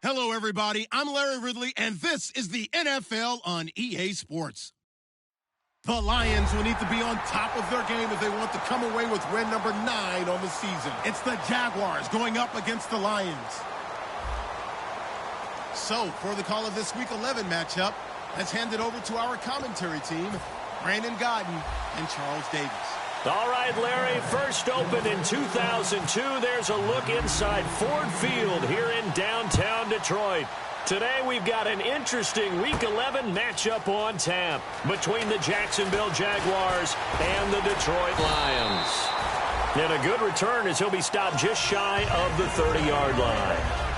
Hello, everybody. I'm Larry Ridley, and this is the NFL on EA Sports. The Lions will need to be on top of their game if they want to come away with win number 9 on the season. It's the Jaguars going up against the Lions. So, for the call of this Week 11 matchup, let's hand it over to our commentary team, Brandon Godden and Charles Davis. All right, Larry, first opened in 2002. There's a look inside Ford Field here in downtown Detroit. Today we've got an interesting Week 11 matchup on tap between the Jacksonville Jaguars and the Detroit Lions. And a good return as he'll be stopped just shy of the 30-yard line.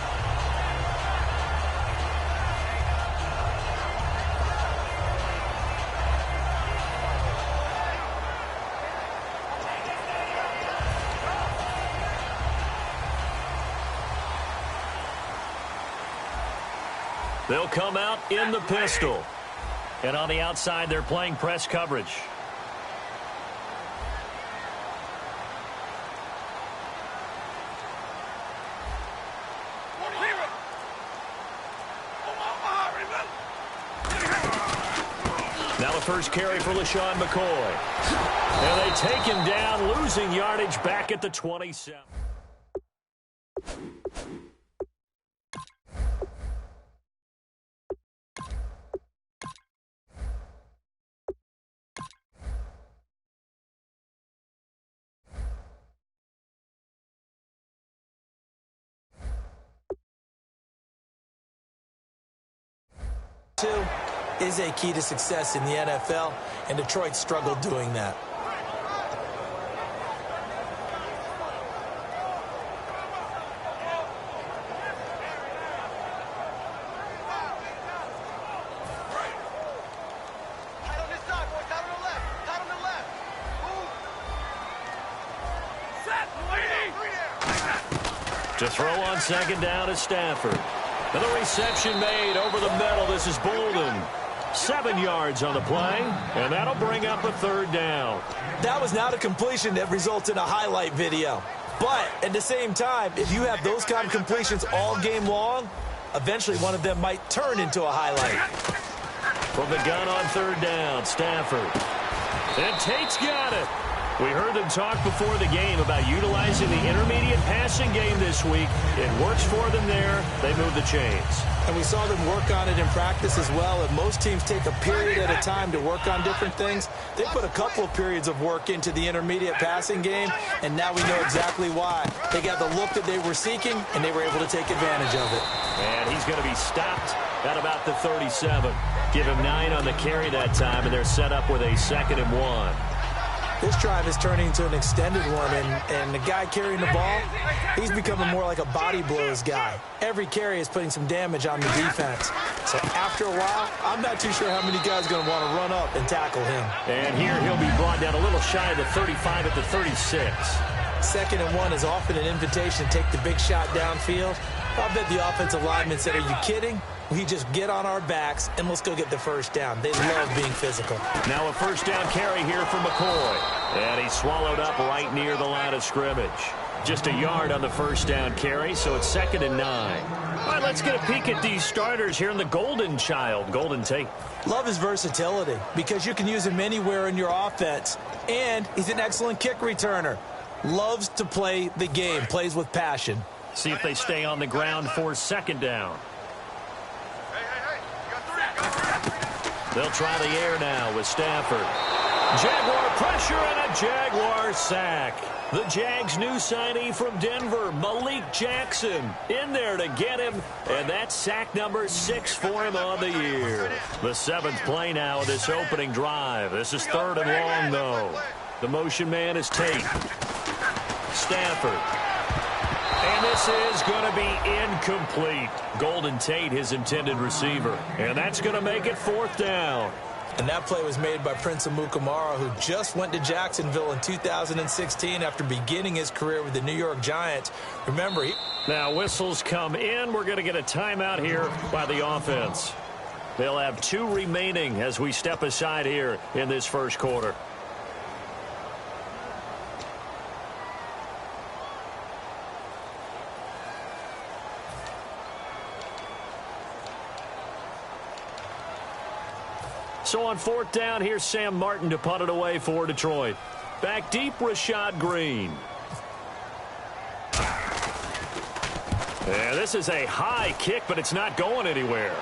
They'll come out in the pistol. And on the outside, they're playing press coverage. Now the first carry for LaShawn McCoy. And they take him down, losing yardage back at the 27. Is a key to success in the NFL, and Detroit struggled doing that. To throw on second down is Stafford. And the reception made over the middle. This is Bolden. 7 yards on the play, and that'll bring up a third down. That was not a completion that results in a highlight video. But at the same time, if you have those kind of completions all game long, eventually one of them might turn into a highlight. From the gun on third down, Stafford. And Tate's got it. We heard them talk before the game about utilizing the intermediate passing game this week. It works for them there. They move the chains. And we saw them work on it in practice as well. And most teams take a period at a time to work on different things. They put a couple of periods of work into the intermediate passing game, and now we know exactly why. They got the look that they were seeking, and they were able to take advantage of it. And he's going to be stopped at about the 37. Give him 9 on the carry that time, and they're set up with a 2nd and 1. This drive is turning into an extended one, and the guy carrying the ball, he's becoming more like a body blows guy. Every carry is putting some damage on the defense. So after a while, I'm not too sure how many guys are going to want to run up and tackle him. And here he'll be brought down a little shy of the 35 at the 36. 2nd and 1 is often an invitation to take the big shot downfield. I bet the offensive lineman said, "Are you kidding? We just get on our backs, and let's go get the first down." They love being physical. Now a first down carry here for McCoy. And he's swallowed up right near the line of scrimmage. Just a yard on the first down carry, so it's 2nd and 9. All right, let's get a peek at these starters here in the Golden Child, Golden Tate. Love his versatility because you can use him anywhere in your offense. And he's an excellent kick returner. Loves to play the game, plays with passion. See if they stay on the ground for 2nd down. They'll try the air now with Stafford. Jaguar pressure and a Jaguar sack. The Jags' new signee from Denver, Malik Jackson, in there to get him, and that's sack number 6 for him on the year. The 7th play now of this opening drive. This is 3rd and long, though. The motion man is Tate. Stafford. And this is going to be incomplete. Golden Tate, his intended receiver. And that's going to make it 4th down. And that play was made by Prince Amukamara, who just went to Jacksonville in 2016 after beginning his career with the New York Giants. Remember, now whistles come in. We're going to get a timeout here by the offense. They'll have 2 remaining as we step aside here in this first quarter. So on 4th down, here's Sam Martin to punt it away for Detroit. Back deep, Rashad Green. And this is a high kick, but it's not going anywhere.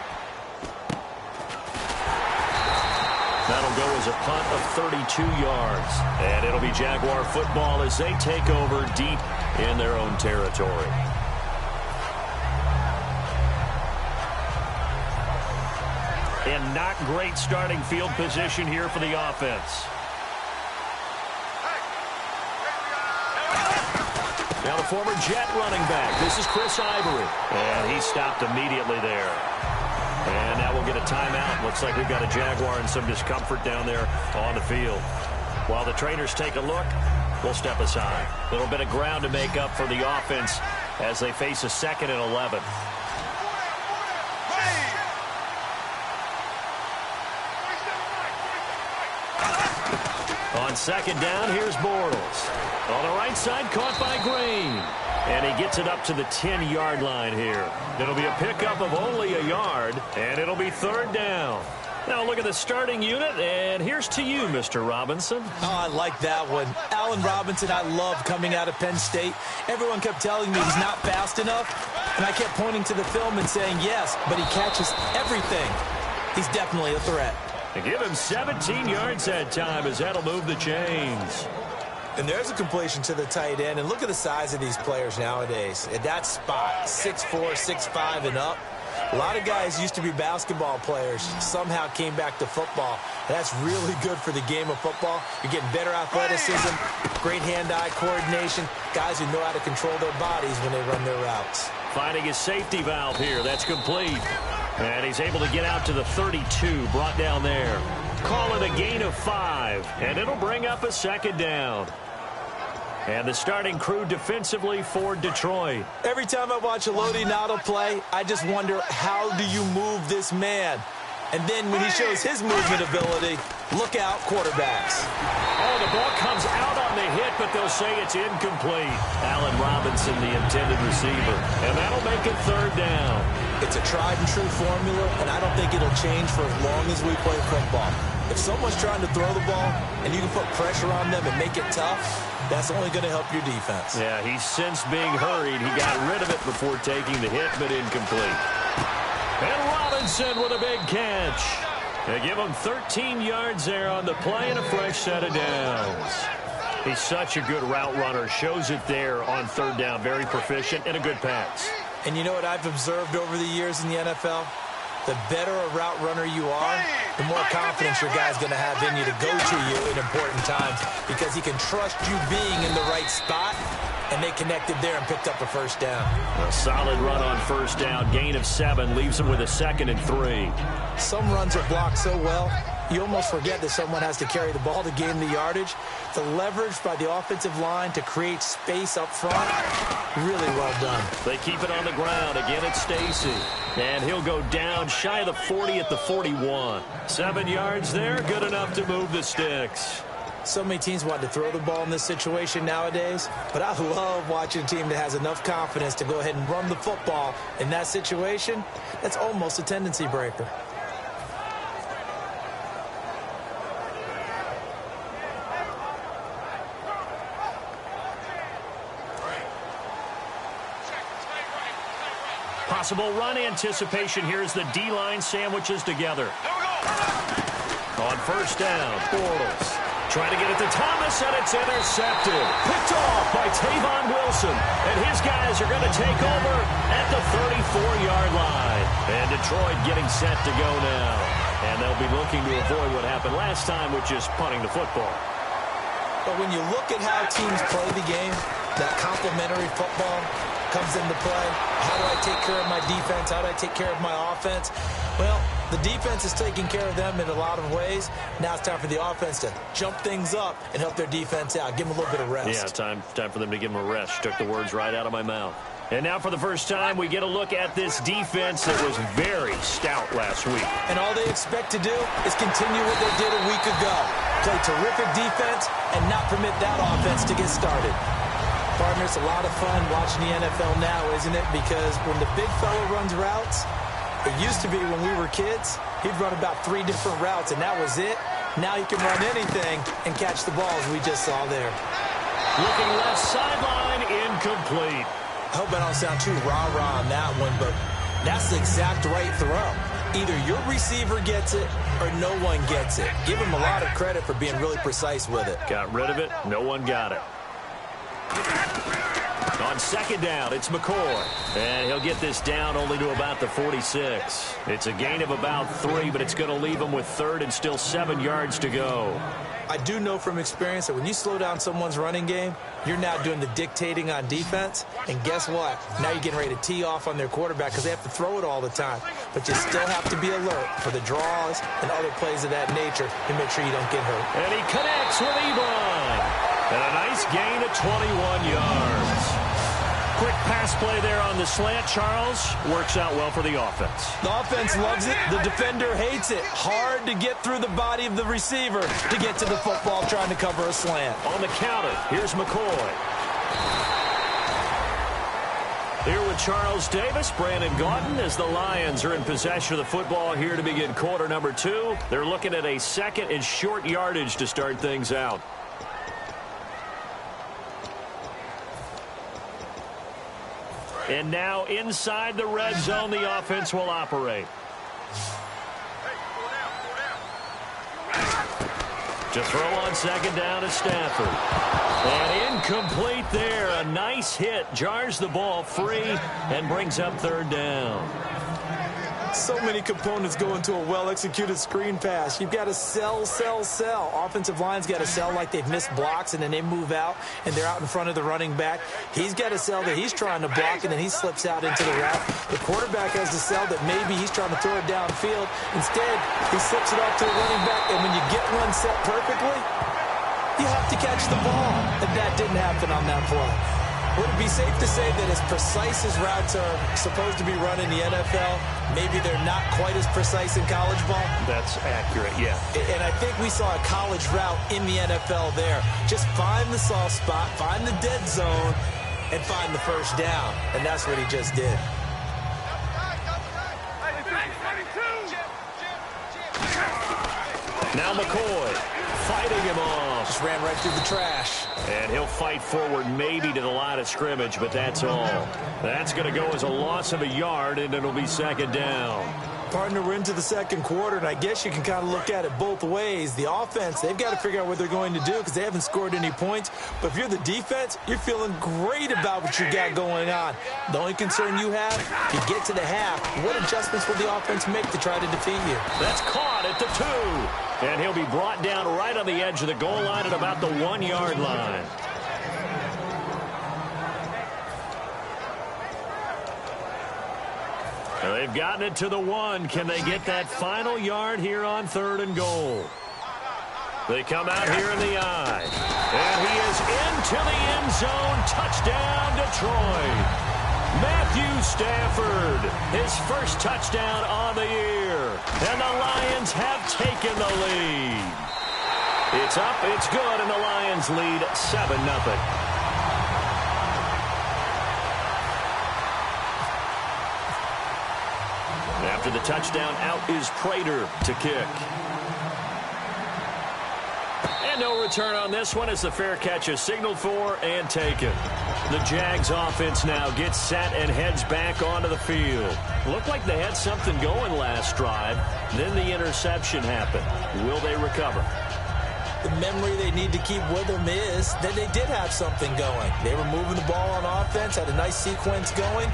That'll go as a punt of 32 yards. And it'll be Jaguar football as they take over deep in their own territory. And not great starting field position here for the offense. Now the former Jet running back. This is Chris Ivory. And he stopped immediately there. And now we'll get a timeout. Looks like we've got a Jaguar in some discomfort down there on the field. While the trainers take a look, we'll step aside. A little bit of ground to make up for the offense as they face a 2nd and 11. On 2nd down, here's Bortles. On the right side, caught by Green. And he gets it up to the 10-yard line here. It'll be a pickup of only a yard, and it'll be 3rd down. Now look at the starting unit, and here's to you, Mr. Robinson. Oh, I like that one. Allen Robinson, I love coming out of Penn State. Everyone kept telling me he's not fast enough, and I kept pointing to the film and saying yes, but he catches everything. He's definitely a threat. And give him 17 yards that time as that'll move the chains. And there's a completion to the tight end. And look at the size of these players nowadays. At that spot, 6'4", 6'5", and up. A lot of guys used to be basketball players, somehow came back to football. And that's really good for the game of football. You're getting better athleticism, great hand-eye coordination, guys who know how to control their bodies when they run their routes. Finding his safety valve here. That's complete. And he's able to get out to the 32, brought down there. Call it a gain of 5, and it'll bring up a 2nd down. And the starting crew defensively for Detroit. Every time I watch a Lodi Nottle play, I just wonder, how do you move this man? And then when he shows his movement ability, look out, quarterbacks. Oh, the ball comes out on the hit, but they'll say it's incomplete. Allen Robinson, the intended receiver. And that'll make it 3rd down. It's a tried-and-true formula, and I don't think it'll change for as long as we play football. If someone's trying to throw the ball and you can put pressure on them and make it tough, that's only going to help your defense. Yeah, he's since being hurried. He got rid of it before taking the hit, but incomplete. And Robinson with a big catch. They give him 13 yards there on the play and a fresh set of downs. He's such a good route runner. Shows it there on 3rd down. Very proficient and a good pass. And you know what I've observed over the years in the NFL? The better a route runner you are, the more confidence your guy's going to have in you to go to you in important times, because he can trust you being in the right spot, and they connected there and picked up a 1st down. A solid run on 1st down. Gain of 7 leaves him with a 2nd and 3. Some runs are blocked so well, you almost forget that someone has to carry the ball to gain the yardage. The leverage by the offensive line to create space up front, really well done. They keep it on the ground. Again, it's Stacy. And he'll go down shy of the 40 at the 41. 7 yards there, good enough to move the sticks. So many teams want to throw the ball in this situation nowadays, but I love watching a team that has enough confidence to go ahead and run the football in that situation. That's almost a tendency breaker. Possible run anticipation here as the D-line sandwiches together. On 1st down, Bortles trying to get it to Thomas, and it's intercepted. Picked off by Tavon Wilson, and his guys are going to take over at the 34-yard line. And Detroit getting set to go now. And they'll be looking to avoid what happened last time, which is punting the football. But when you look at how teams play the game, that complementary football comes into play. How do I take care of my defense? How do I take care of my offense? Well, the defense is taking care of them in a lot of ways. Now it's time for the offense to jump things up and help their defense out. Give them a little bit of rest. Yeah, time for them to give them a rest. Took the words right out of my mouth. And now for the first time, we get a look at this defense that was very stout last week. And all they expect to do is continue what they did a week ago. Play terrific defense and not permit that offense to get started. Partner, it's a lot of fun watching the NFL now, isn't it? Because when the big fella runs routes, It used to be when we were kids, he'd run about 3 different routes, and that was it. Now he can run anything and catch the ball, as we just saw there. Looking left sideline, incomplete. I hope I don't sound too rah-rah on that one, but that's the exact right throw. Either your receiver gets it or no one gets it. Give him a lot of credit for being really precise with it. Got rid of it. No one got it. On second down, it's McCoy. And he'll get this down only to about the 46. It's a gain of about 3, but it's going to leave him with 3rd and still 7 yards to go. I do know from experience that when you slow down someone's running game, you're now doing the dictating on defense. And guess what? Now you're getting ready to tee off on their quarterback because they have to throw it all the time. But you still have to be alert for the draws and other plays of that nature to make sure you don't get hurt. And he connects with Ebron. And a nice gain of 21 yards. Quick pass play there on the slant, Charles. Works out well for the offense. The offense loves it. The defender hates it. Hard to get through the body of the receiver to get to the football trying to cover a slant. On the counter, here's McCoy. Here with Charles Davis, Brandon Gaudin, as the Lions are in possession of the football here to begin quarter number 2. They're looking at a 2nd and short yardage to start things out. And now inside the red zone, the offense will operate. To throw on second down is Stafford. And incomplete there. A nice hit. Jars the ball free and brings up 3rd down. So many components go into a well-executed screen pass. You've got to sell, sell, sell. Offensive line's got to sell like they've missed blocks, and then they move out, and they're out in front of the running back. He's got to sell that he's trying to block, and then he slips out into the route. The quarterback has to sell that maybe he's trying to throw it downfield. Instead, he slips it off to the running back, and when you get one set perfectly, you have to catch the ball. And that didn't happen on that play. Would it be safe to say that as precise as routes are supposed to be run in the NFL, maybe they're not quite as precise in college ball? That's accurate, yeah. And I think we saw a college route in the NFL there. Just find the soft spot, find the dead zone, and find the first down. And that's what he just did. Now McCoy fighting him off. Just ran right through the trash. And he'll fight forward maybe to the line of scrimmage, but that's all. That's going to go as a loss of a yard, and it'll be 2nd down. Partner, we're into the 2nd quarter, and I guess you can kind of look at it both ways. The offense, they've got to figure out what they're going to do because they haven't scored any points. But if you're the defense, you're feeling great about what you got going on. The only concern you have, you get to the half, what adjustments will the offense make to try to defeat you? That's caught at the 2. And he'll be brought down right on the edge of the goal line at about the 1-yard line. They've gotten it to the 1. Can they get that final yard here on 3rd and goal? They come out here in the eye. And he is into the end zone. Touchdown, Detroit. Matthew Stafford, his first touchdown on the year. And the Lions have taken the lead. It's up, it's good, and the Lions lead 7-0. After the touchdown, out is Prater to kick. And no return on this one as the fair catch is signaled for and taken. The Jags offense now gets set and heads back onto the field. Looked like they had something going last drive. Then the interception happened. Will they recover? The memory they need to keep with them is that they did have something going. They were moving the ball on offense, had a nice sequence going.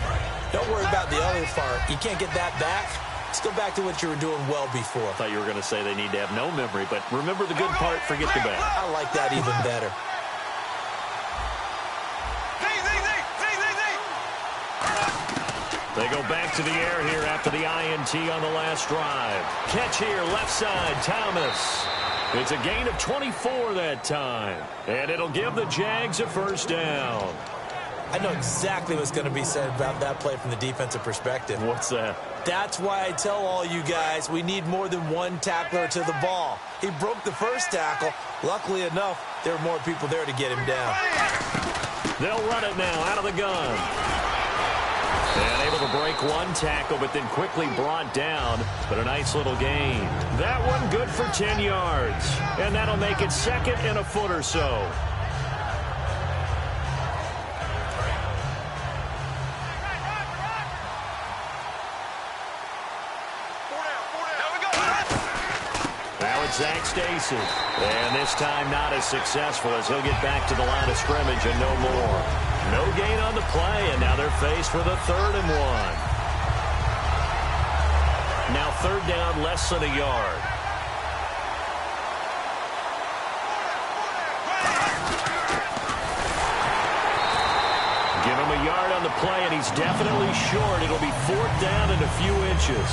Don't worry about the other part. You can't get that back. Let's go back to what you were doing well before. I thought you were going to say they need to have no memory, but remember the good part, forget the bad. I like that even better. They go back to the air here after the INT on the last drive. Catch here, left side, Thomas. It's a gain of 24 that time, and it'll give the Jags a first down. I know exactly what's going to be said about that play from the defensive perspective. What's that? That's why I tell all you guys we need more than one tackler to the ball. He broke the first tackle. Luckily enough, there were more people there to get him down. They'll run it now out of the gun. And able to break one tackle, but then quickly brought down. But a nice little gain. That one good for 10 yards. And that'll make it second and a foot or so. Zach Stacy. And this time not as successful as he'll get back to the line of scrimmage and no more. No gain on the play, and now they're faced with a 3rd and 1. Now 3rd down, less than a yard. Give him a yard on the play, and he's definitely short. It'll be 4th down and a few inches.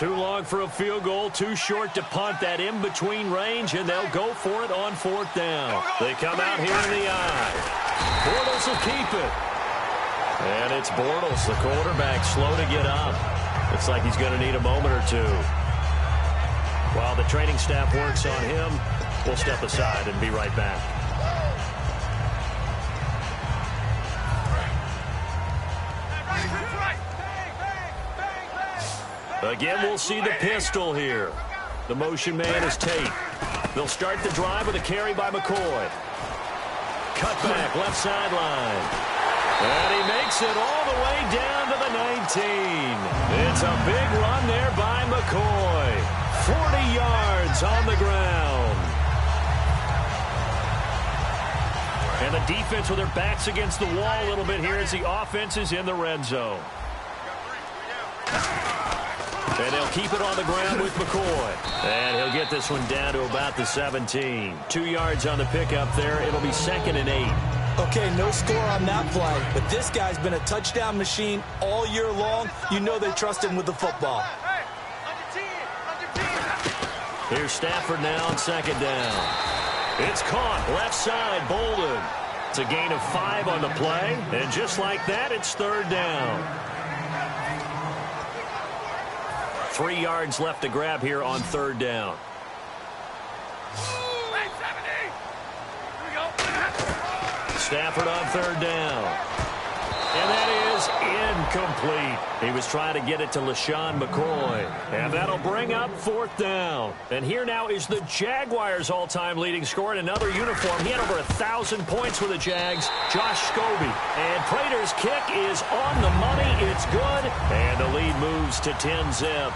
Too long for a field goal, too short to punt. That in-between range, and they'll go for it on 4th down. They come out here in the eye. Bortles will keep it. And it's Bortles, the quarterback, slow to get up. Looks like he's going to need a moment or two. While the training staff works on him, we'll step aside and be right back. Again, we'll see the pistol here. The motion man is Tate. They'll start the drive with a carry by McCoy. Cut back, left sideline. And he makes it all the way down to the 19. It's a big run there by McCoy. 40 yards on the ground. And the defense with their backs against the wall a little bit here as the offense is in the red zone. And they'll keep it on the ground with McCoy. And he'll get this one down to about the 17. 2 yards on the pickup there. It'll be 2nd and 8. Okay, no score on that play, but this guy's been a touchdown machine all year long. You know they trust him with the football. Here's Stafford now on 2nd down. It's caught, left side, Bolden. It's a gain of 5 on the play, and just like that, it's 3rd down. 3 yards left to grab here on 3rd down. Stafford on 3rd down. And that is incomplete. He was trying to get it to LaShawn McCoy. And that'll bring up 4th down. And here now is the Jaguars' all-time leading scorer in another uniform. He had over 1,000 points with the Jags, Josh Scobie. And Prater's kick is on the money. It's good. And the lead moves to 10-zip.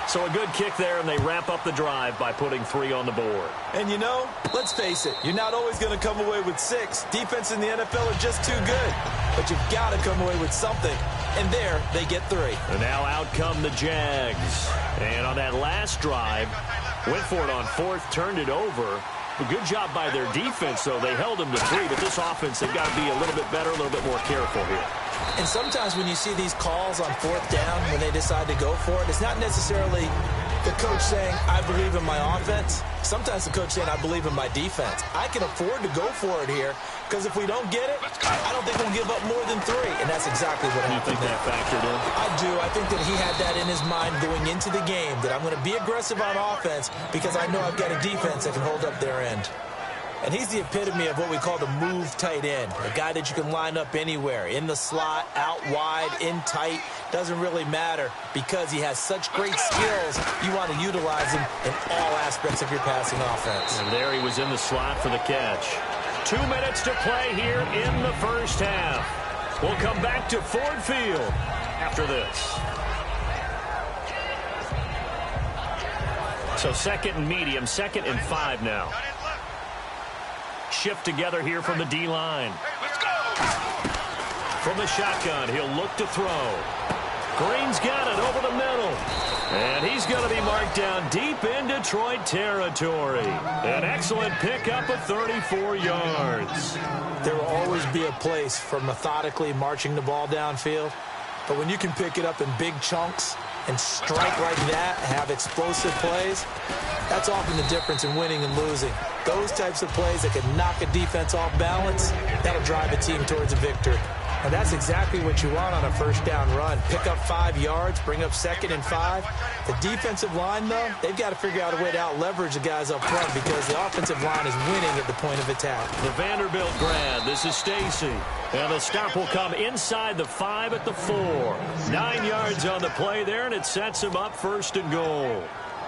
So a good kick there, and they wrap up the drive by putting 3 on the board. And you know, let's face it, you're not always going to come away with 6. Defense in the NFL are just too good. But you've got to come away with something. And there, they get 3. And now out come the Jags. And on that last drive, went for it on 4th, turned it over. A good job by their defense, though. They held them to 3, but this offense, they've got to be a little bit better, a little bit more careful here. And sometimes when you see these calls on 4th down, when they decide to go for it, it's not necessarily the coach saying, I believe in my offense. Sometimes the coach saying, I believe in my defense. I can afford to go for it here, because if we don't get it, I don't think we'll give up more than 3. And that's exactly what happened. You think that factored in? I do. I think that he had that in his mind going into the game, that I'm going to be aggressive on offense because I know I've got a defense that can hold up their end. And he's the epitome of what we call the move tight end, a guy that you can line up anywhere, in the slot, out wide, in tight, doesn't really matter because he has such great skills. You want to utilize him in all aspects of your passing offense. And there he was in the slot for the catch. 2 minutes to play here in the first half. We'll come back to Ford Field after this. So 2nd and medium, 2nd and 5 now. Shift together here from the D-line. From the shotgun, he'll look to throw. Green's got it over the middle. And he's going to be marked down deep in Detroit territory. An excellent pickup of 34 yards. There will always be a place for methodically marching the ball downfield. But when you can pick it up in big chunks, and strike like that, have explosive plays, that's often the difference in winning and losing. Those types of plays that can knock a defense off balance, that'll drive a team towards a victory. And that's exactly what you want on a first down run. Pick up 5 yards, bring up 2nd and 5. The defensive line, though, they've got to figure out a way to out-leverage the guys up front because the offensive line is winning at the point of attack. The Vanderbilt grad, this is Stacy. And the stop will come inside the 5 at the 4. 9 yards on the play there, and it sets him up 1st and goal.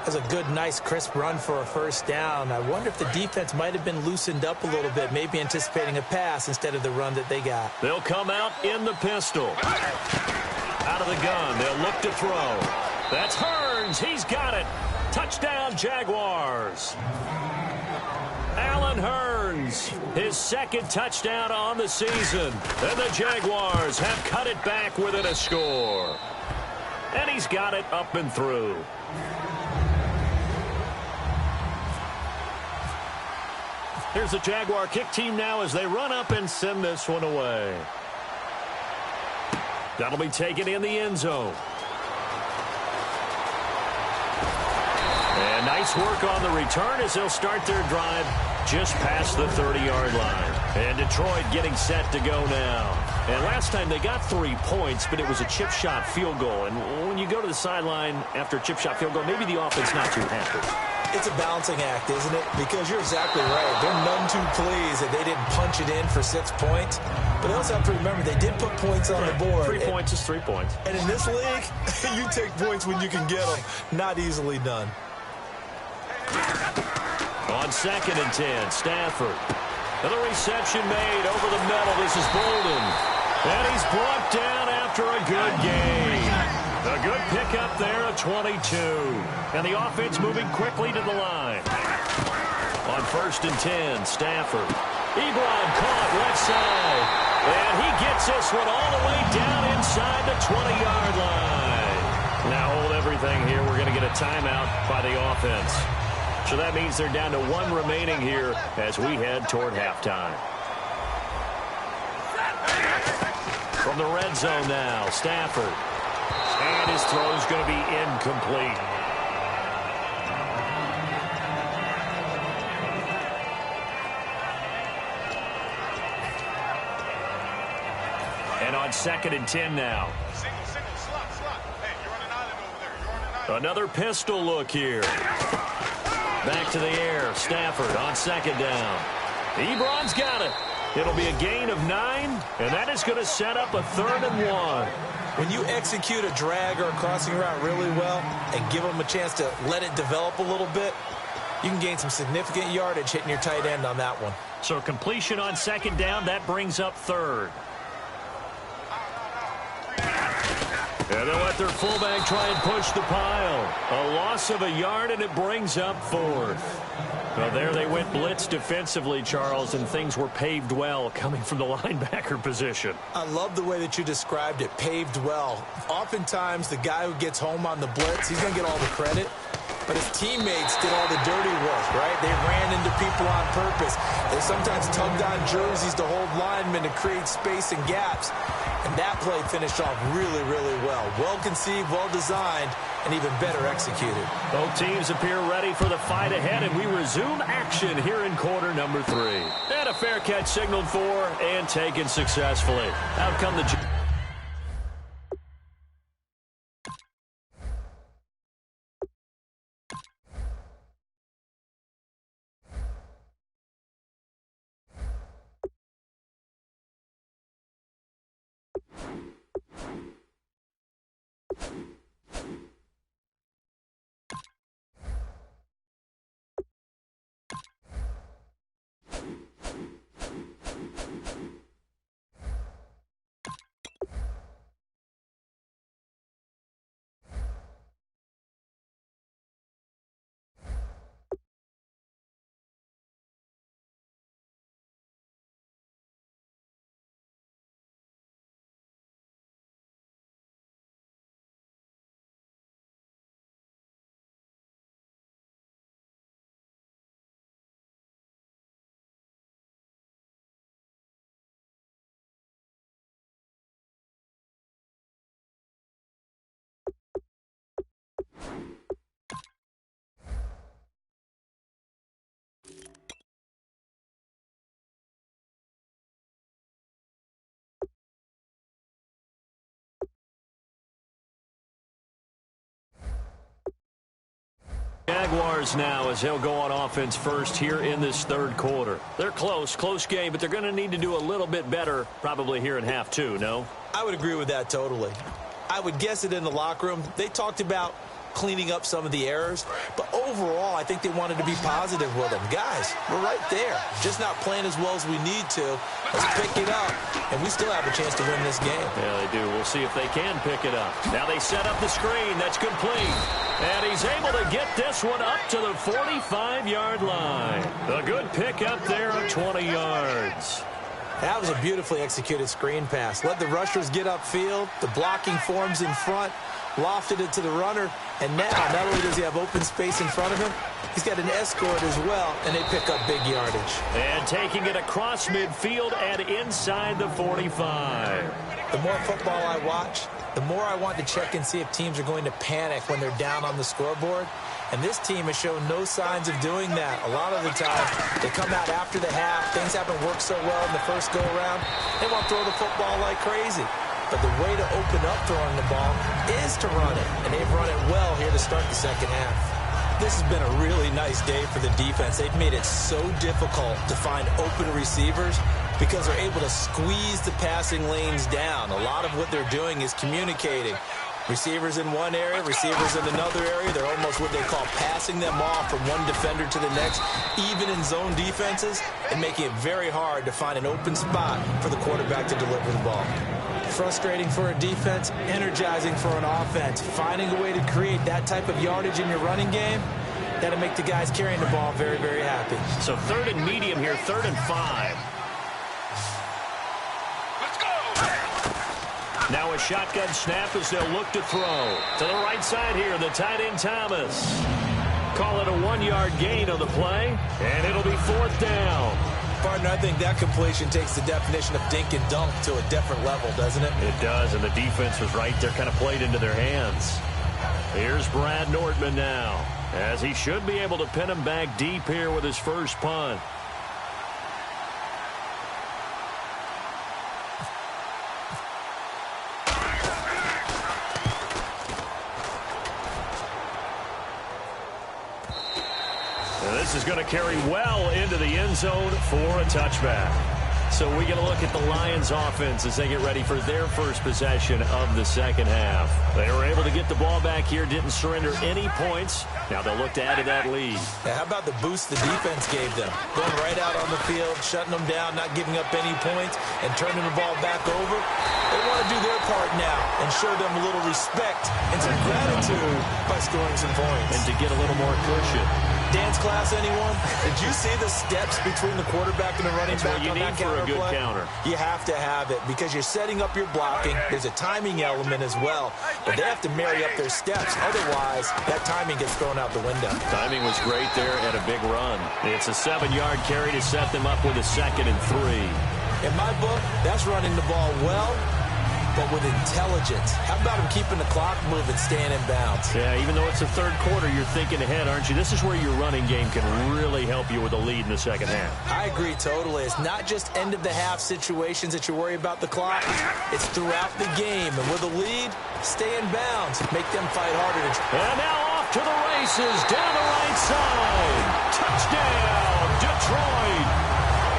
That's a good, nice, crisp run for a first down. I wonder if the defense might have been loosened up a little bit, maybe anticipating a pass instead of the run that they got. They'll come out in the pistol. Out of the gun, they'll look to throw. That's Hearns. He's got it. Touchdown, Jaguars. Allen Hearns, his 2nd touchdown on the season. And the Jaguars have cut it back within a score. And he's got it up and through. Here's the Jaguar kick team now as they run up and send this one away. That'll be taken in the end zone. And nice work on the return as they'll start their drive just past the 30-yard line. And Detroit getting set to go now. And last time they got 3 points, but it was a chip shot field goal. And when you go to the sideline after a chip shot field goal, maybe the offense not too happy. It's a balancing act, isn't it? Because you're exactly right. They're none too pleased that they didn't punch it in for 6 points. But they also have to remember they did put points on the board. 3 points is 3 points. And in this league, you take points when you can get them. Not easily done. On 2nd and 10, Stafford. And the reception made over the middle. This is Bolden. And he's brought down after a good gain. A good pickup there at 22. And the offense moving quickly to the line. On 1st and 10, Stafford. Ebron caught left side. And he gets this one all the way down inside the 20-yard line. Now hold everything here. We're going to get a timeout by the offense. So that means they're down to 1 remaining here as we head toward halftime. From the red zone now, Stafford. And his throw is going to be incomplete. And on 2nd and 10 now. Another pistol look here. Back to the air. Stafford on 2nd down. Ebron's got it. It'll be a gain of 9, and that is going to set up a 3rd and 1. When you execute a drag or a crossing route really well and give them a chance to let it develop a little bit, you can gain some significant yardage hitting your tight end on that one. So completion on 2nd down, that brings up 3rd. And they'll let their fullback try and push the pile. A loss of a yard, and it brings up 4th. Well, there they went blitz defensively, Charles, and things were paved well coming from the linebacker position. I love the way that you described it, paved well. Oftentimes, the guy who gets home on the blitz, he's going to get all the credit. But his teammates did all the dirty work, right? They ran into people on purpose. They sometimes tugged on jerseys to hold linemen to create space and gaps. And that play finished off really, really well. Well-conceived, well-designed, and even better executed. Both teams appear ready for the fight ahead, and we resume action here in quarter number 3. And a fair catch signaled for and taken successfully. Out come the... Jaguars now as they'll go on offense first here in this third quarter. They're close game, but they're going to need to do a little bit better probably here in half two, no? I would agree with that totally. I would guess it in the locker room. They talked about cleaning up some of the errors, but overall I think they wanted to be positive with them. Guys, we're right there, just not playing as well as we need to. Let's pick it up, and we still have a chance to win this game. Yeah, they do. We'll see if they can pick it up. Now they set up the screen. That's complete. And he's able to get this one up to the 45-yard line. A good pick up there of 20 yards. That was a beautifully executed screen pass. Let the rushers get upfield. The blocking forms in front. Lofted it to the runner. And now, not only does he have open space in front of him, he's got an escort as well, and they pick up big yardage. And taking it across midfield and inside the 45. The more football I watch, the more I want to check and see if teams are going to panic when they're down on the scoreboard. And this team has shown no signs of doing that. A lot of the time, they come out after the half. Things haven't worked so well in the first go-around. They want to throw the football like crazy. But the way to open up throwing the ball is to run it. And they've run it well here to start the second half. This has been a really nice day for the defense. They've made it so difficult to find open receivers because they're able to squeeze the passing lanes down. A lot of what they're doing is communicating. Receivers in one area, receivers in another area. They're almost what they call passing them off from one defender to the next, even in zone defenses, and making it very hard to find an open spot for the quarterback to deliver the ball. Frustrating for a defense, energizing for an offense. Finding a way to create that type of yardage in your running game, that'll make the guys carrying the ball very, very happy. So third and medium here, 3rd and 5. Now a shotgun snap as they'll look to throw. To the right side here, the tight end Thomas. Call it a 1-yard gain on the play, and it'll be 4th down. Partner, I think that completion takes the definition of dink and dunk to a different level, doesn't it? It does, and the defense was right there, kind of played into their hands. Here's Brad Nordman now, as he should be able to pin him back deep here with his first punt. This is going to carry well into the end zone for a touchback. So we get a look at the Lions offense as they get ready for their first possession of the second half. They were able to get the ball back here, didn't surrender any points. Now they'll look to add to that lead. Now, how about the boost the defense gave them? Going right out on the field, shutting them down, not giving up any points, and turning the ball back over. They want to do their part now and show them a little respect and some gratitude by scoring some points. And to get a little more cushion. Dance class, anyone? Did you see the steps between the quarterback and the running back on that counter play? That's what you need for a good counter. You have to have it because you're setting up your blocking. There's a timing element as well, but they have to marry up their steps. Otherwise, that timing gets thrown out the window. Timing was great there and a big run. It's a 7-yard carry to set them up with a 2nd and 3. In my book, that's running the ball well, but with intelligence. How about him keeping the clock moving, staying in bounds? Yeah, even though it's the third quarter, you're thinking ahead, aren't you? This is where your running game can really help you with a lead in the second half. I agree totally. It's not just end-of-the-half situations that you worry about the clock. It's throughout the game. And with a lead, stay in bounds. Make them fight harder. And now off to the races, down the right side. Touchdown, Detroit.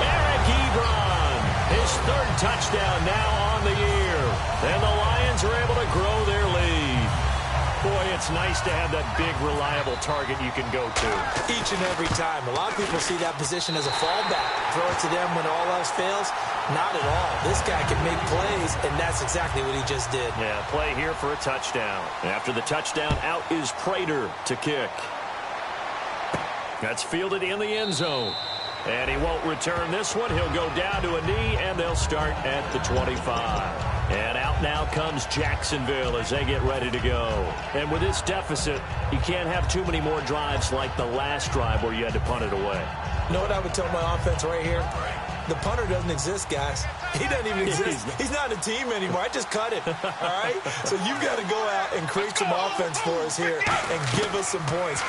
Eric Ebron, his 3rd touchdown now on the year. And the Lions are able to grow their lead. Boy, it's nice to have that big, reliable target you can go to. Each and every time. A lot of people see that position as a fallback. Throw it to them when all else fails. Not at all. This guy can make plays, and that's exactly what he just did. Yeah, play here for a touchdown. After the touchdown, out is Prater to kick. That's fielded in the end zone. And he won't return this one. He'll go down to a knee, and they'll start at the 25. And out now comes Jacksonville as they get ready to go. And with this deficit, you can't have too many more drives like the last drive where you had to punt it away. You know what I would tell my offense right here? The punter doesn't exist, guys. He doesn't even exist. He's not a team anymore. I just cut it, all right? So you've got to go out and create some offense for us here and give us some points.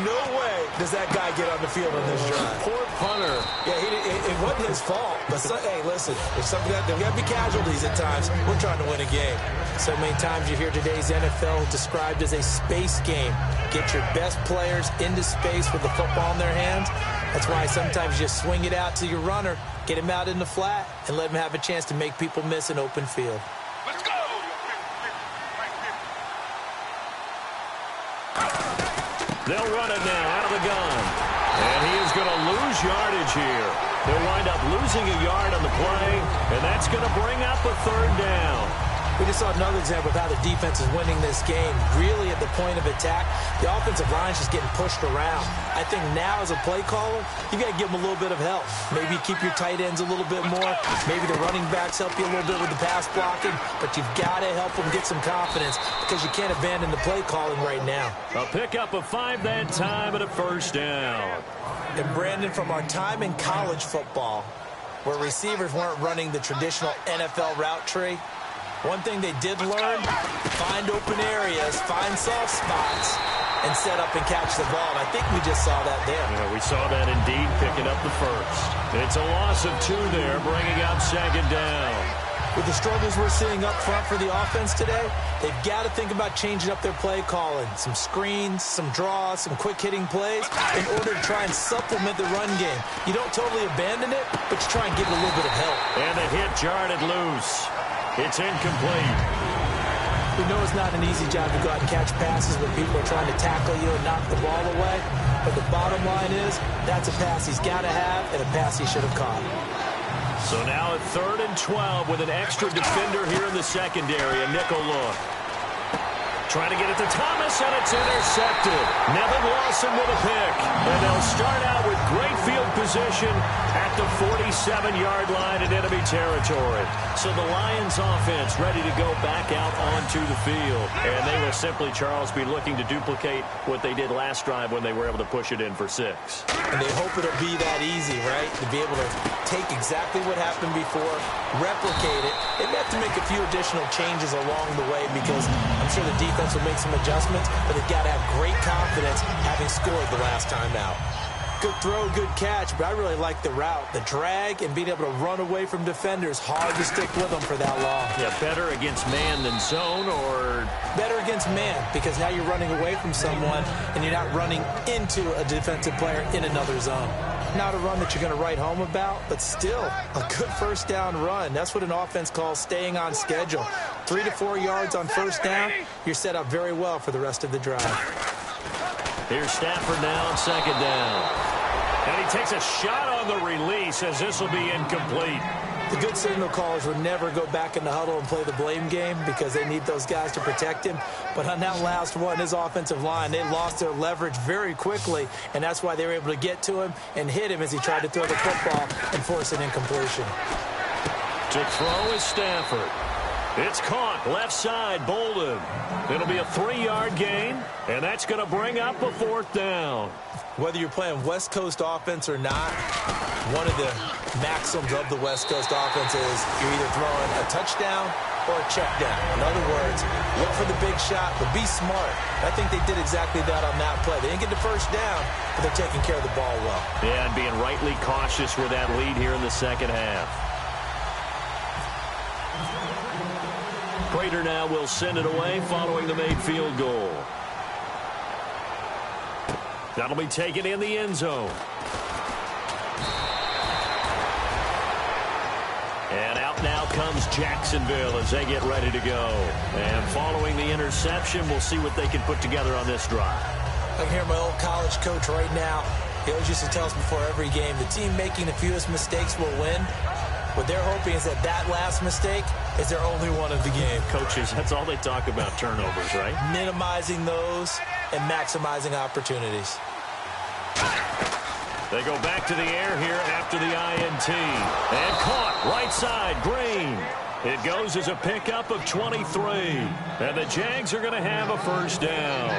No way does that guy get on the field on this drive. Poor punter. Yeah, it wasn't his fault. But, hey, listen, there's got to be casualties at times. We're trying to win a game. So many times you hear today's NFL described as a space game. Get your best players into space with the football in their hands. That's why sometimes you just swing it out to your runner, get him out in the flat, and let him have a chance to make people miss an open field. Let's go! They'll run it now out of the gun. And he is going to lose yardage here. He'll wind up losing a yard on the play, and that's going to bring up a third down. We just saw another example of how the defense is winning this game. Really at the point of attack, the offensive line is just getting pushed around. I think now as a play caller, you got to give them a little bit of help. Maybe keep your tight ends a little bit more. Maybe the running backs help you a little bit with the pass blocking. But you've got to help them get some confidence because you can't abandon the play calling right now. A pickup of 5 that time and a first down. And Brandon, from our time in college football, where receivers weren't running the traditional NFL route tree, one thing they did learn, find open areas, find soft spots, and set up and catch the ball. And I think we just saw that there. Yeah, we saw that indeed, picking up the first. It's a loss of 2 there, bringing up second down. With the struggles we're seeing up front for the offense today, they've got to think about changing up their play calling. Some screens, some draws, some quick-hitting plays in order to try and supplement the run game. You don't totally abandon it, but you try and give it a little bit of help. And the hit jarred loose. It's incomplete. We know it's not an easy job to go out and catch passes when people are trying to tackle you and knock the ball away. But the bottom line is, that's a pass he's got to have and a pass he should have caught. So now at 3rd and 12 with an extra defender here in the secondary. A nickel look. Trying to get it to Thomas, and it's intercepted. Nevin Lawson with a pick. And they'll start out with great field position at the 47-yard line in enemy territory. So the Lions offense ready to go back out onto the field. And they will simply, Charles, be looking to duplicate what they did last drive when they were able to push it in for 6. And they hope it'll be that easy, right? To be able to take exactly what happened before, replicate it. They may have to make a few additional changes along the way because I'm sure the defense will make some adjustments, but they've got to have great confidence having scored the last time out. Good throw, good catch, but I really like the route. The drag and being able to run away from defenders, hard to stick with them for that long. Yeah, better against man than zone, or? Better against man, because now you're running away from someone and you're not running into a defensive player in another zone. Not a run that you're going to write home about, but still a good first down run. That's what an offense calls staying on schedule. 3 to 4 yards on first down, you're set up very well for the rest of the drive. Here's Stafford now on second down. And he takes a shot on the release as this will be incomplete. The good signal callers would never go back in the huddle and play the blame game because they need those guys to protect him. But on that last one, his offensive line, they lost their leverage very quickly, and that's why they were able to get to him and hit him as he tried to throw the football and force an incompletion. To throw is Stafford. It's caught left side, Bolden. It'll be a 3-yard gain, and that's going to bring up a 4th down. Whether you're playing West Coast offense or not, one of the maxims of the West Coast offense is you're either throwing a touchdown or a check down. In other words, look for the big shot, but be smart. I think they did exactly that on that play. They didn't get the first down, but they're taking care of the ball well. Yeah, and being rightly cautious with that lead here in the second half. Prater now will send it away following the made field goal. That'll be taken in the end zone. And out now comes Jacksonville as they get ready to go. And following the interception, we'll see what they can put together on this drive. I can hear my old college coach right now. He always used to tell us before every game, the team making the fewest mistakes will win. What they're hoping is that last mistake is their only one of the game. Coaches, that's all they talk about, turnovers, right? Minimizing those and maximizing opportunities. They go back to the air here after the INT. And caught right side, Green. It goes as a pickup of 23. And the Jags are going to have a first down.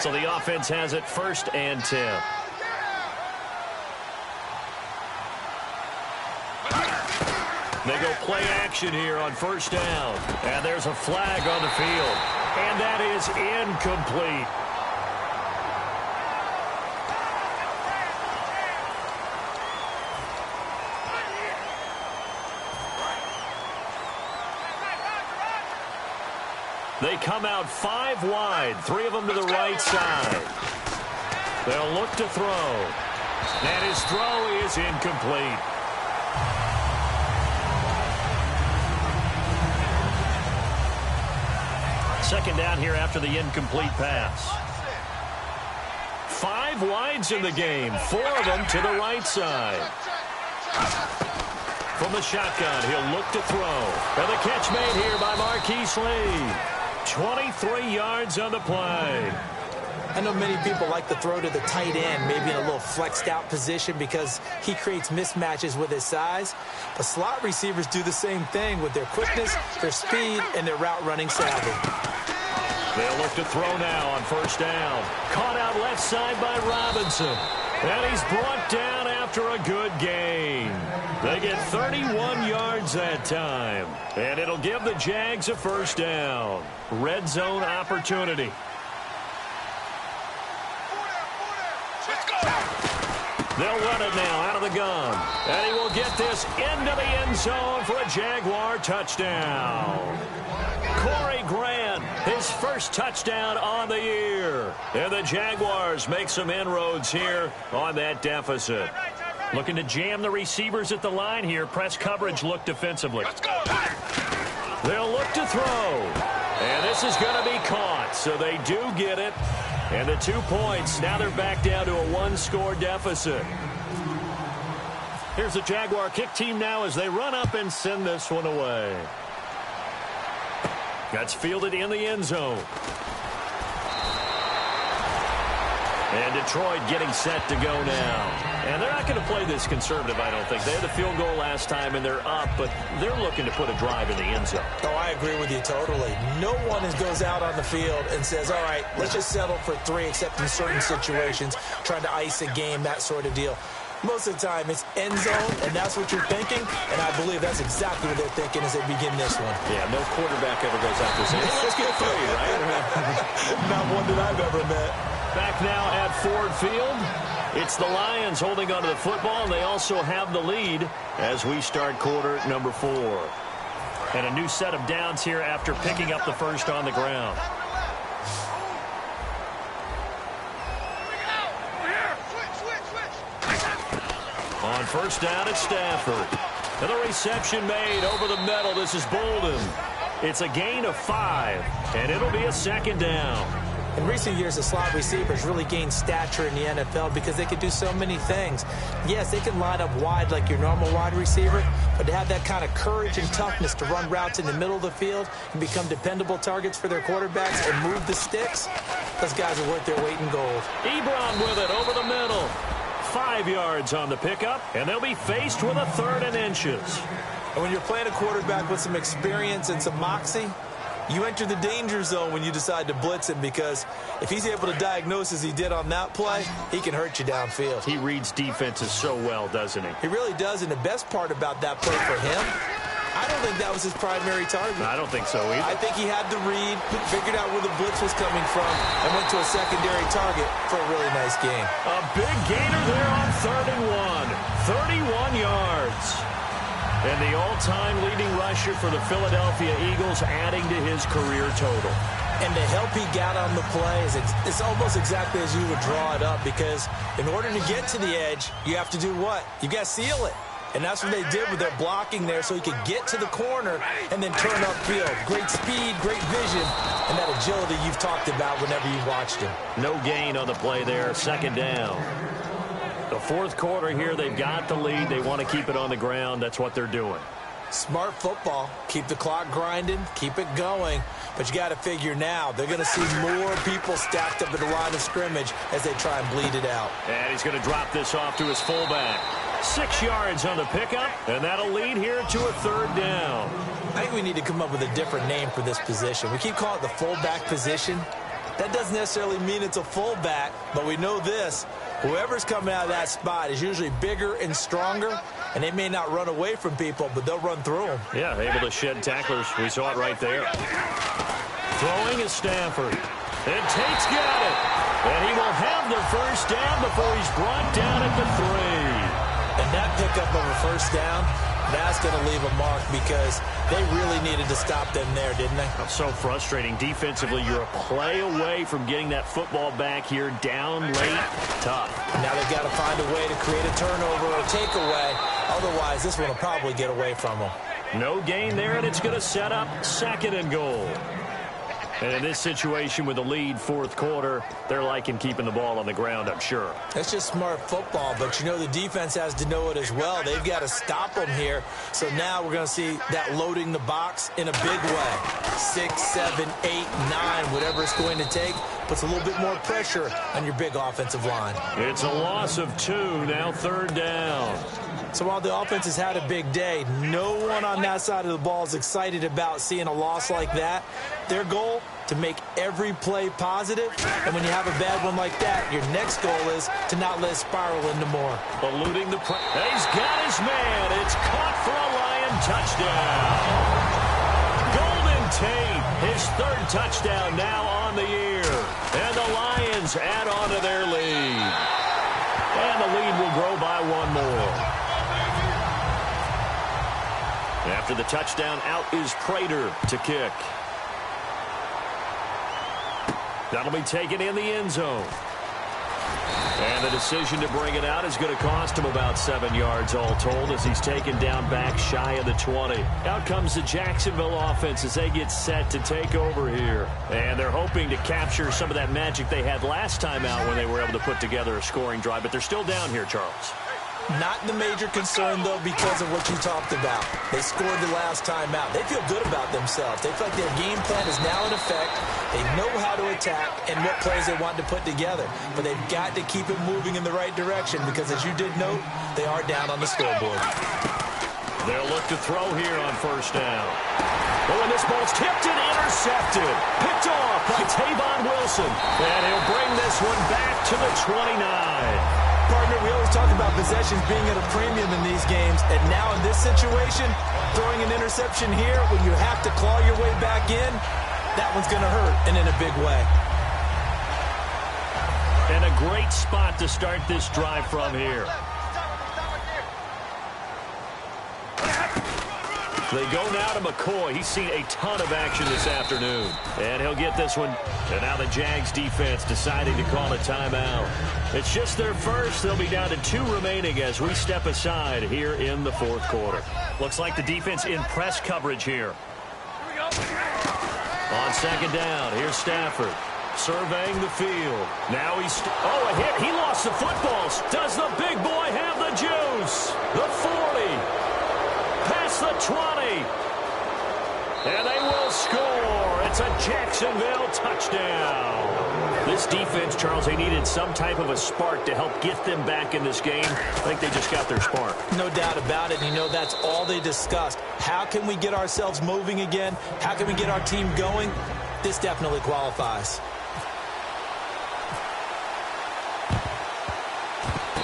So the offense has it 1st and 10. They go play action here on first down. And there's a flag on the field. And that is incomplete. They come out 5 wide, 3 of them to the right side. They'll look to throw. And his throw is incomplete. Second down here after the incomplete pass. 5 wides in the game, 4 of them to the right side. From the shotgun, he'll look to throw. And the catch made here by Marquise Lee. 23 yards on the play. I know many people like to throw to the tight end, maybe in a little flexed out position because he creates mismatches with his size. But slot receivers do the same thing with their quickness, their speed, and their route running savvy. They'll look to throw now on first down. Caught out left side by Robinson. And he's brought down after a good gain. They get 31 yards that time. And it'll give the Jags a first down. Red zone opportunity. They'll run it now out of the gun. And he will get this into the end zone for a Jaguar touchdown. Corey Grant, his first touchdown on the year. And the Jaguars make some inroads here on that deficit. Looking to jam the receivers at the line here. Press coverage look defensively. They'll look to throw. And this is going to be caught. So they do get it. And the 2 points. Now they're back down to a 1-score deficit. Here's the Jaguar kick team now as they run up and send this one away. That's fielded in the end zone. And Detroit getting set to go now. And they're not going to play this conservative, I don't think. They had the field goal last time, and they're up, but they're looking to put a drive in the end zone. Oh, I agree with you totally. No one goes out on the field and says, all right, let's just settle for 3, except in certain situations, trying to ice a game, that sort of deal. Most of the time, it's end zone, and that's what you're thinking, and I believe that's exactly what they're thinking as they begin this one. Yeah, no quarterback ever goes out there saying, hey, let's get 3, right? Not one that I've ever met. Back now at Ford Field. It's the Lions holding onto the football, and they also have the lead as we start quarter number 4. And a new set of downs here after picking up the first on the ground. On first down, it's Stafford. And the reception made over the middle. This is Bolden. It's a gain of 5, and it'll be a second down. In recent years, the slot receivers really gained stature in the NFL because they can do so many things. Yes, they can line up wide like your normal wide receiver, but to have that kind of courage and toughness to run routes in the middle of the field and become dependable targets for their quarterbacks and move the sticks, those guys are worth their weight in gold. Ebron with it over the middle. 5 yards on the pickup, and they'll be faced with a 3rd and inches. And when you're playing a quarterback with some experience and some moxie, you enter the danger zone when you decide to blitz him, because if he's able to diagnose as he did on that play, he can hurt you downfield. He reads defenses so well, doesn't he? He really does, and the best part about that play for him, I don't think that was his primary target. I don't think so either. I think he had the read, figured out where the blitz was coming from, and went to a secondary target for a really nice gain. A big gainer there on 3rd and 1. 31 yards. And the all-time leading rusher for the Philadelphia Eagles, adding to his career total. And the help he got on the play is it's almost exactly as you would draw it up, because in order to get to the edge, you have to do what? You got to seal it. And that's what they did with their blocking there, so he could get to the corner and then turn upfield. Great speed, great vision, and that agility you've talked about whenever you've watched him. No gain on the play there, second down. The 4th quarter here, they've got the lead. They want to keep it on the ground. That's what they're doing. Smart football. Keep the clock grinding. Keep it going. But you got to figure now, they're going to see more people stacked up at the line of scrimmage as they try and bleed it out. And he's going to drop this off to his fullback. 6 yards on the pickup, and that'll lead here to a 3rd down. I think we need to come up with a different name for this position. We keep calling it the fullback position. That doesn't necessarily mean it's a fullback, but we know this. Whoever's coming out of that spot is usually bigger and stronger, and they may not run away from people, but they'll run through them. Yeah, able to shed tacklers. We saw it right there. Throwing is Stafford. And Tate's got it. And he will have the first down before he's brought down at the 3. And that pickup of a first down, that's going to leave a mark because they really needed to stop them there, didn't they? So frustrating. Defensively, you're a play away from getting that football back here, down late, tough. Now they've got to find a way to create a turnover or takeaway. Otherwise, this one will probably get away from them. No gain there, and it's going to set up 2nd and goal. And in this situation with the lead, 4th quarter, they're liking keeping the ball on the ground, I'm sure. That's just smart football, but you know the defense has to know it as well. They've got to stop them here. So now we're going to see that loading the box in a big way. 6, 7, 8, 9, whatever it's going to take, puts a little bit more pressure on your big offensive line. It's a loss of 2, now 3rd down. So while the offense has had a big day, no one on that side of the ball is excited about seeing a loss like that. Their goal, to make every play positive. And when you have a bad one like that, your next goal is to not let it spiral into more. Eluding the press. He's got his man. It's caught for a Lion touchdown. Golden Tate, his 3rd touchdown now on the year. And the Lions add on to their lead. And the lead will grow by 1 more. After the touchdown, out is Prater to kick. That'll be taken in the end zone. And the decision to bring it out is going to cost him about 7 yards all told as he's taken down back shy of the 20. Out comes the Jacksonville offense as they get set to take over here. And they're hoping to capture some of that magic they had last time out when they were able to put together a scoring drive. But they're still down here, Charles. Not the major concern, though, because of what you talked about. They scored the last time out. They feel good about themselves. They feel like their game plan is now in effect. They know how to attack and what plays they want to put together. But they've got to keep it moving in the right direction because, as you did note, they are down on the scoreboard. They'll look to throw here on 1st down. Oh, and this ball's tipped and intercepted. Picked off by Tavon Wilson. And he'll bring this one back to the 29. Partner, we always talk about possessions being at a premium in these games, and now in this situation, throwing an interception here when you have to claw your way back in, that one's going to hurt, and in a big way. And a great spot to start this drive from here. They go now to McCoy. He's seen a ton of action this afternoon. And he'll get this one. And now the Jags defense deciding to call a timeout. It's just their first. They'll be down to 2 remaining as we step aside here in the 4th quarter. Looks like the defense in press coverage here. On 2nd down, here's Stafford. Surveying the field. Now he's... a hit. He lost the footballs. Does the big boy have the juice? The 40. Past the 20. And they will score. It's a Jacksonville touchdown. This defense, Charles, they needed some type of a spark to help get them back in this game. I think they just got their spark. No doubt about it. You know, that's all they discussed. How can we get ourselves moving again? How can we get our team going? This definitely qualifies.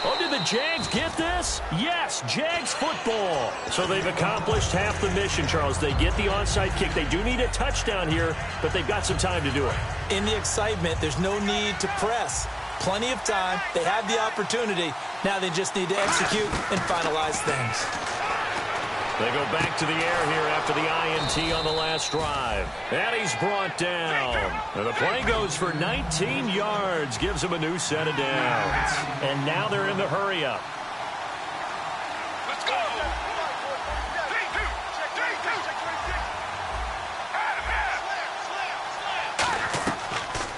Oh, did the Jags get this? Yes, Jags football. So they've accomplished half the mission, Charles. They get the onside kick. They do need a touchdown here, but they've got some time to do it. In the excitement, there's no need to press. Plenty of time. They have the opportunity. Now they just need to execute and finalize things. They go back to the air here after the INT on the last drive. And he's brought down. And the play goes for 19 yards. Gives him a new set of downs. And now they're in the hurry-up. Let's go!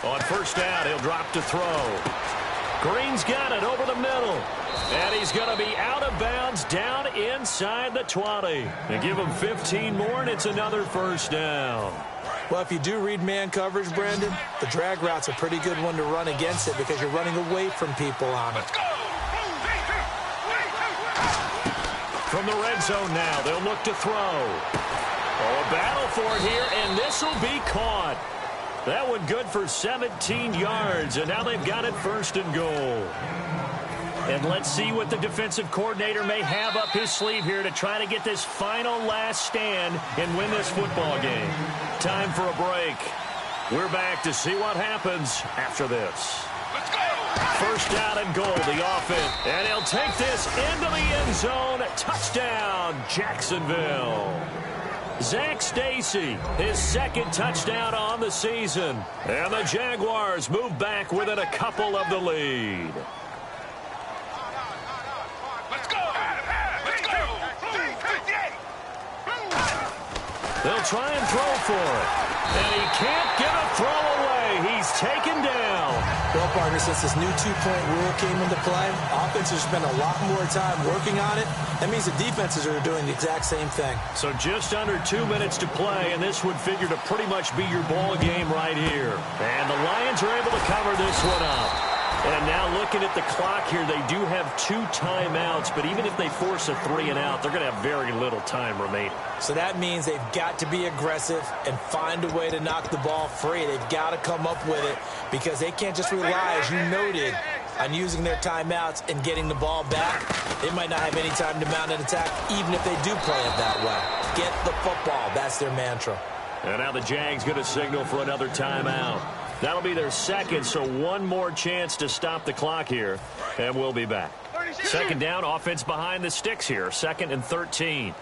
On 1st down, he'll drop to throw. Green's got it over the middle. And he's going to be out of bounds down inside the 20. And give him 15 more, and it's another 1st down. Well, if you do read man coverage, Brandon, the drag route's a pretty good one to run against it because you're running away from people on it. From the red zone now, they'll look to throw. Oh, a battle for it here, and this will be caught. That one good for 17 yards, and now they've got it 1st and goal. And let's see what the defensive coordinator may have up his sleeve here to try to get this final last stand and win this football game. Time for a break. We're back to see what happens after this. Let's go! 1st down and goal, the offense. And he'll take this into the end zone. Touchdown, Jacksonville. Zach Stacy, his 2nd touchdown on the season. And the Jaguars move back within a couple of the lead. Let's go! Let's go! They'll try and throw for it. And he can't get a throw away. He's taken down. Well, partner, since this new two-point rule came into play, offenses spend a lot more time working on it. That means the defenses are doing the exact same thing. So just under 2 minutes to play, and this would figure to pretty much be your ball game right here. And the Lions are able to cover this one up. And now looking at the clock here, they do have 2 timeouts, but even if they force a 3 and out, they're going to have very little time remaining. So that means they've got to be aggressive and find a way to knock the ball free. They've got to come up with it because they can't just rely, as you noted, on using their timeouts and getting the ball back. They might not have any time to mount an attack, even if they do play it that way. Get the football. That's their mantra. And now the Jags going to signal for another timeout. That'll be their 2nd, so one more chance to stop the clock here, and we'll be back. 2nd down, offense behind the sticks here, 2nd and 13.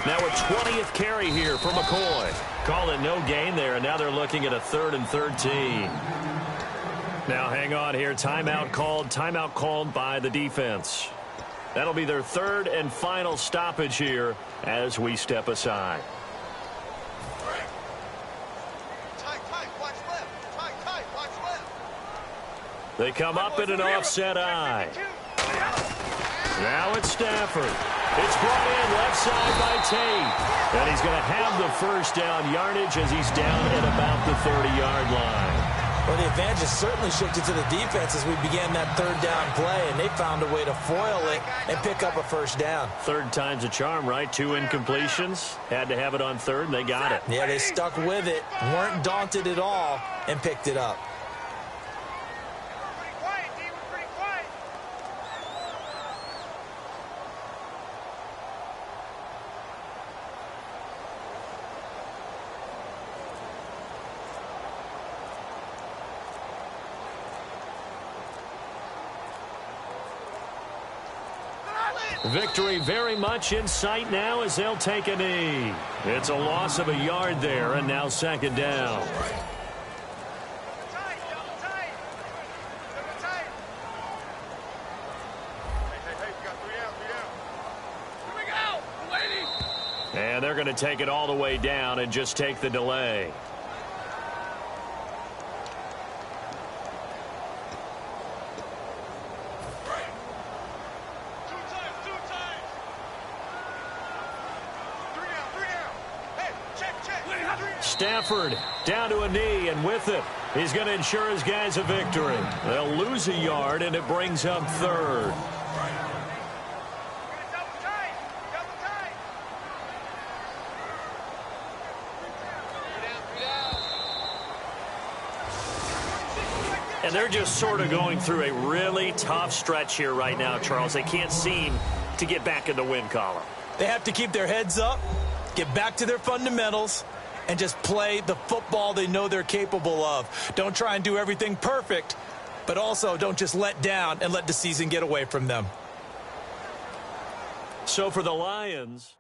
Now a 20th carry here for McCoy. Call it no gain there, and now they're looking at a 3rd and 13. Now hang on here, timeout called by the defense. That'll be their 3rd and final stoppage here as we step aside. They come up in an offset eye. Now it's Stafford. It's brought in left side by Tate. And he's going to have the 1st down yardage as he's down at about the 30-yard line. Well, the advantage has certainly shifted to the defense as we began that 3rd down play, and they found a way to foil it and pick up a 1st down. 3rd time's a charm, right? 2 incompletions. Had to have it on 3rd, and they got it. Yeah, they stuck with it, weren't daunted at all, and picked it up. Victory very much in sight now as they'll take a knee. It's a loss of a yard there, and now 2nd down. And they're going to take it all the way down and just take the delay. Stafford down to a knee, and with it, he's going to ensure his guys a victory. They'll lose a yard, and it brings up 3rd. And they're just sort of going through a really tough stretch here right now, Charles. They can't seem to get back in the win column. They have to keep their heads up, get back to their fundamentals, and just play the football they know they're capable of. Don't try and do everything perfect, but also don't just let down and let the season get away from them. So for the Lions...